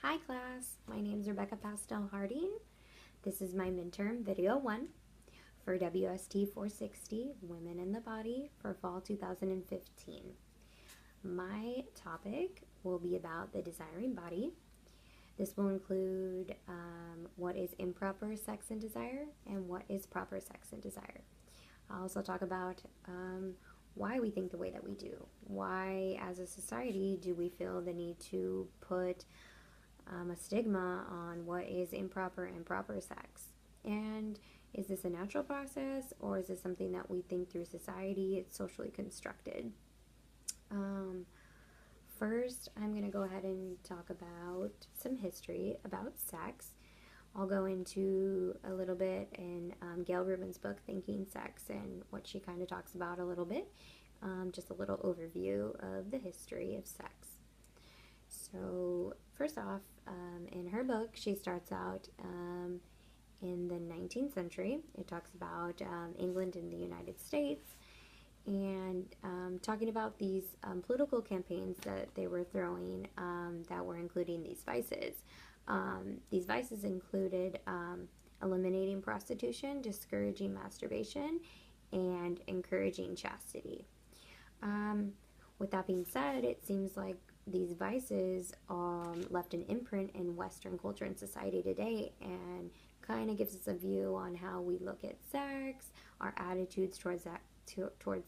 Hi class, my name is Rebecca Pastel Harding. This is my midterm video 1 for WST 460, Women in the Body for fall 2015. My topic will be about the desiring body. This will include what is improper sex and desire and what is proper sex and desire. I'll also talk about why we think the way that we do. Why, as a society, do we feel the need to put a stigma on what is improper and proper sex? And is this a natural process, or is this something that we think through society, it's socially constructed? First, I'm going to go ahead and talk about some history about sex. I'll go into a little bit in Gail Rubin's book, Thinking Sex, and what she kind of talks about a little bit. Just a little overview of the history of sex. So, first off, in her book, she starts out in the 19th century. It talks about England and the United States, and talking about these political campaigns that they were throwing that were including these vices. These vices included eliminating prostitution, discouraging masturbation, and encouraging chastity. With that being said, it seems like these vices left an imprint in Western culture and society today, and kind of gives us a view on how we look at sex, our attitudes towards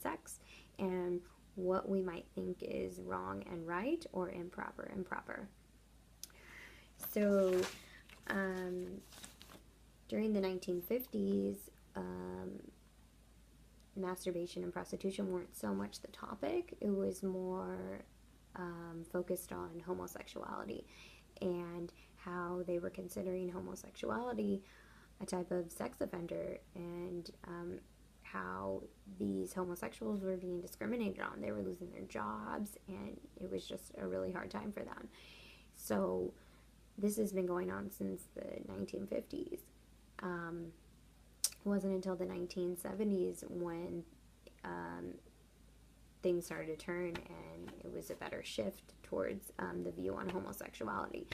sex, and what we might think is wrong and right, or improper and proper. So, during the 1950s, masturbation and prostitution weren't so much the topic. It was more focused on homosexuality and how they were considering homosexuality a type of sex offender, and how these homosexuals were being discriminated on. They were losing their jobs, and it was just a really hard time for them. So this has been going on since the 1950s. It wasn't until the 1970s when things started to turn, and it was a better shift towards the view on homosexuality.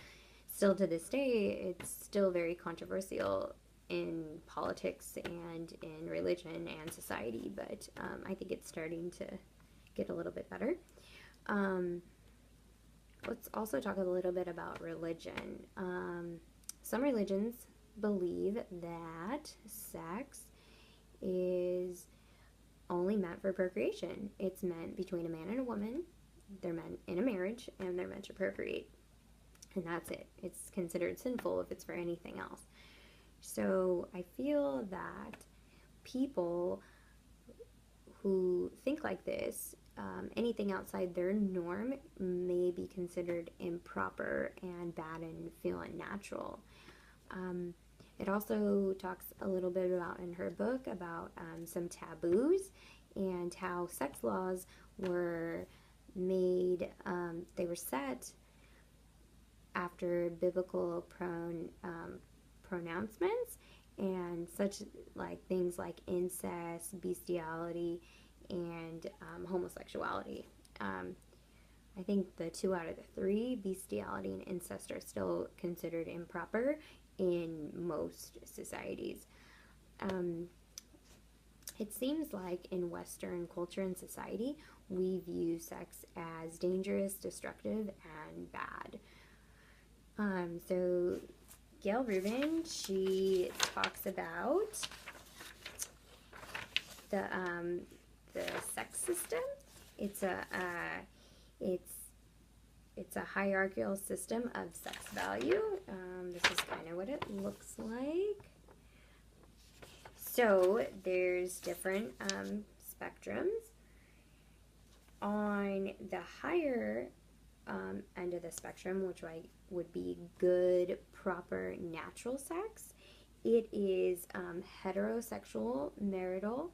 Still to this day, it's still very controversial in politics and in religion and society, but I think it's starting to get a little bit better. Let's also talk a little bit about religion. Some religions believe that sex is only meant for procreation. It's meant between a man and a woman. They're meant in a marriage, and they're meant to procreate. And that's it. It's considered sinful if it's for anything else. So I feel that people who think like this, anything outside their norm may be considered improper and bad and feel unnatural. It also talks a little bit about, in her book, about some taboos and how sex laws were made, they were set after biblical pronouncements, and such like things like incest, bestiality, and homosexuality. I think the 2 out of the 3, bestiality and incest, are still considered improper in most societies. It seems like in Western culture and society, we view sex as dangerous, destructive, and bad. So Gail Rubin, she talks about the sex system. It's a hierarchical system of sex value. This is kind of what it looks like. So there's different spectrums. On the higher end of the spectrum, which would be good, proper, natural sex, it is heterosexual, marital,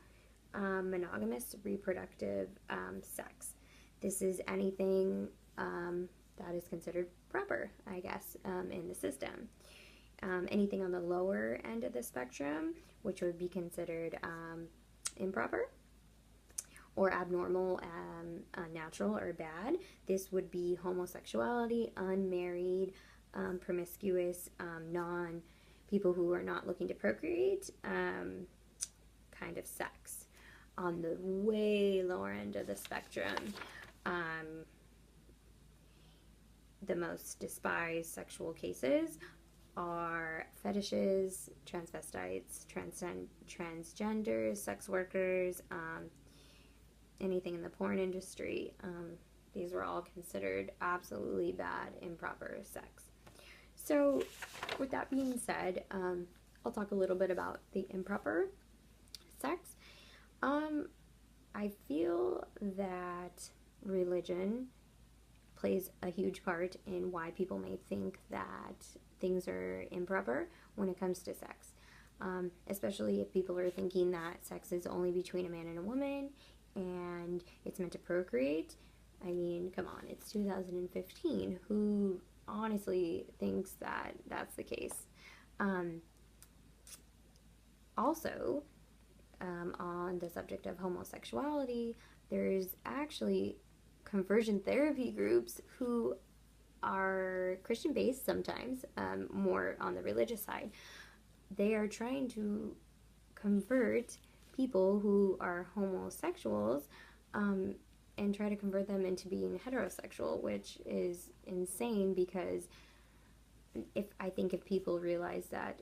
monogamous, reproductive sex. This is anything that is considered proper, I guess, in the system. Anything on the lower end of the spectrum, which would be considered improper or abnormal, unnatural, or bad, this would be homosexuality, unmarried, promiscuous, people who are not looking to procreate, kind of sex. On the way lower end of the spectrum, the most despised sexual cases are fetishes, transvestites, transgenders, sex workers, anything in the porn industry. These were all considered absolutely bad, improper sex. So, with that being said, I'll talk a little bit about the improper sex. I feel that religion plays a huge part in why people may think that things are improper when it comes to sex. Especially if people are thinking that sex is only between a man and a woman and it's meant to procreate. I mean, come on, it's 2015. Who honestly thinks that that's the case? Also, on the subject of homosexuality, there's actually conversion therapy groups who are Christian-based sometimes, more on the religious side. They are trying to convert people who are homosexuals and try to convert them into being heterosexual, which is insane because I think if people realize that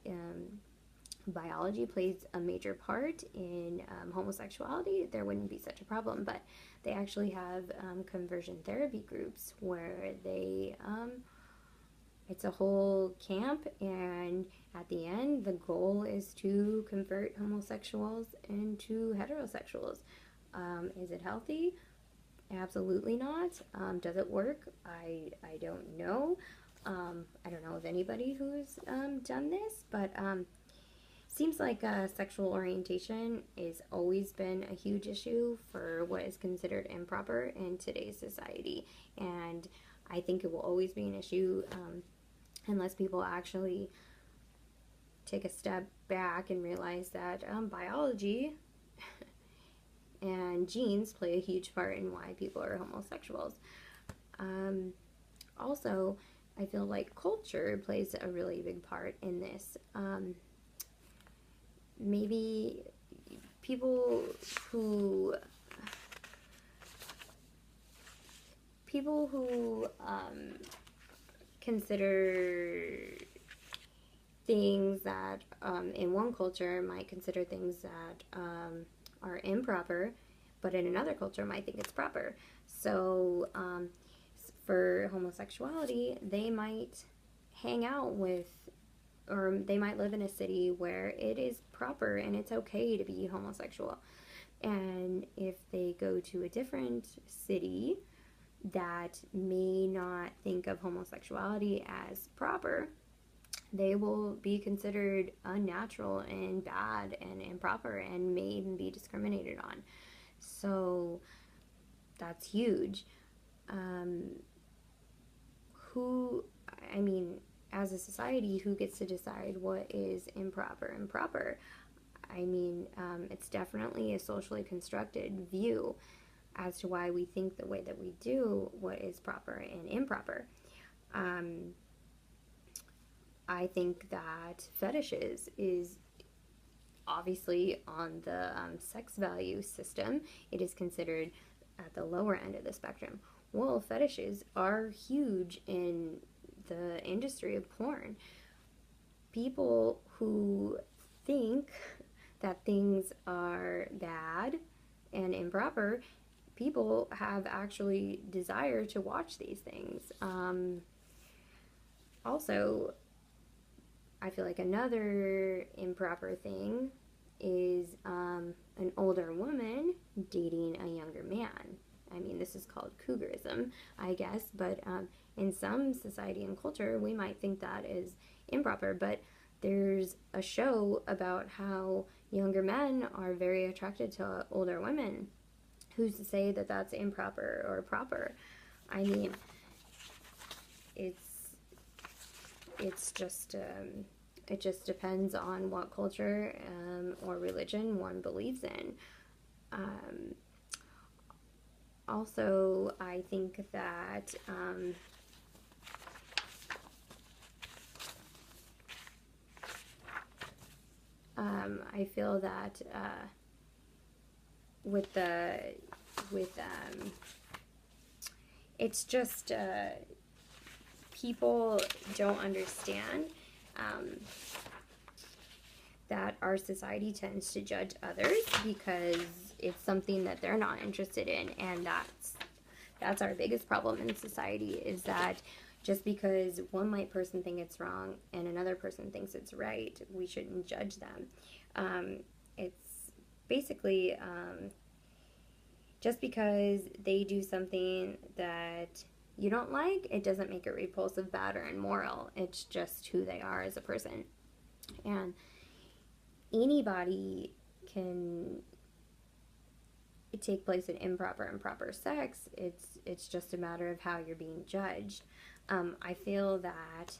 biology plays a major part in homosexuality, there wouldn't be such a problem. But they actually have conversion therapy groups where they it's a whole camp, and at the end the goal is to convert homosexuals into heterosexuals. Is it healthy? Absolutely not. Does it work? I don't know. I don't know of anybody who's done this, but seems like sexual orientation has always been a huge issue for what is considered improper in today's society, and I think it will always be an issue unless people actually take a step back and realize that biology and genes play a huge part in why people are homosexuals. Also, I feel like culture plays a really big part in this. Maybe people who consider things that in one culture might consider things that are improper, but in another culture might think it's proper. So for homosexuality, they might hang out with, or they might live in a city where it is proper and it's okay to be homosexual. And if they go to a different city that may not think of homosexuality as proper, they will be considered unnatural and bad and improper and may even be discriminated on. So that's huge. As a society, who gets to decide what is improper? It's definitely a socially constructed view as to why we think the way that we do, what is proper and improper. I think that fetishes is obviously on the sex value system. It is considered at the lower end of the spectrum. Well, fetishes are huge in the industry of porn. People who think that things are bad and improper, people have actually desire to watch these things. Also, I feel like another improper thing is an older woman dating a younger man. This is called cougarism, I guess, but in some society and culture, we might think that is improper, but there's a show about how younger men are very attracted to older women. Who's to say that that's improper or proper? It's just it just depends on what culture or religion one believes in. Also, I think that I feel that with it's just people don't understand that our society tends to judge others because it's something that they're not interested in, and that's our biggest problem in society, is that just because one white person thinks it's wrong and another person thinks it's right, we shouldn't judge them. It's basically just because they do something that you don't like, it doesn't make it repulsive, bad, or immoral. It's just who they are as a person. And anybody can take place in improper and proper sex. It's just a matter of how you're being judged. I feel that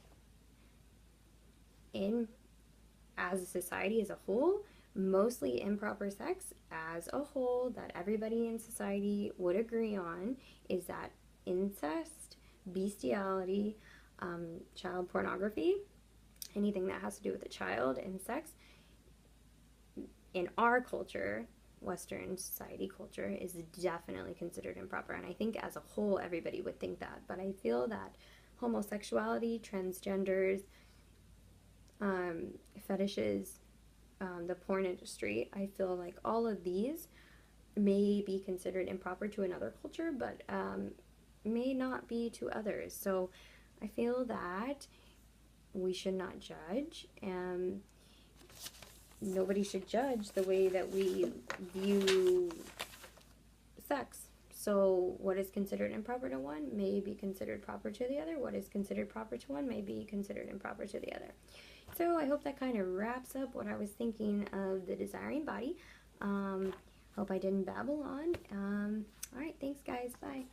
as a society as a whole, mostly improper sex as a whole that everybody in society would agree on is that incest, bestiality, child pornography, anything that has to do with a child and sex, in our culture, Western society culture, is definitely considered improper. And I think as a whole, everybody would think that. But I feel that homosexuality, transgenders, fetishes, the porn industry, I feel like all of these may be considered improper to another culture, but may not be to others. So I feel that we should not judge, and nobody should judge the way that we view sex. So what is considered improper to one may be considered proper to the other. What is considered proper to one may be considered improper to the other. So I hope that kind of wraps up what I was thinking of the desiring body. Hope I didn't babble on. All right, thanks guys. Bye.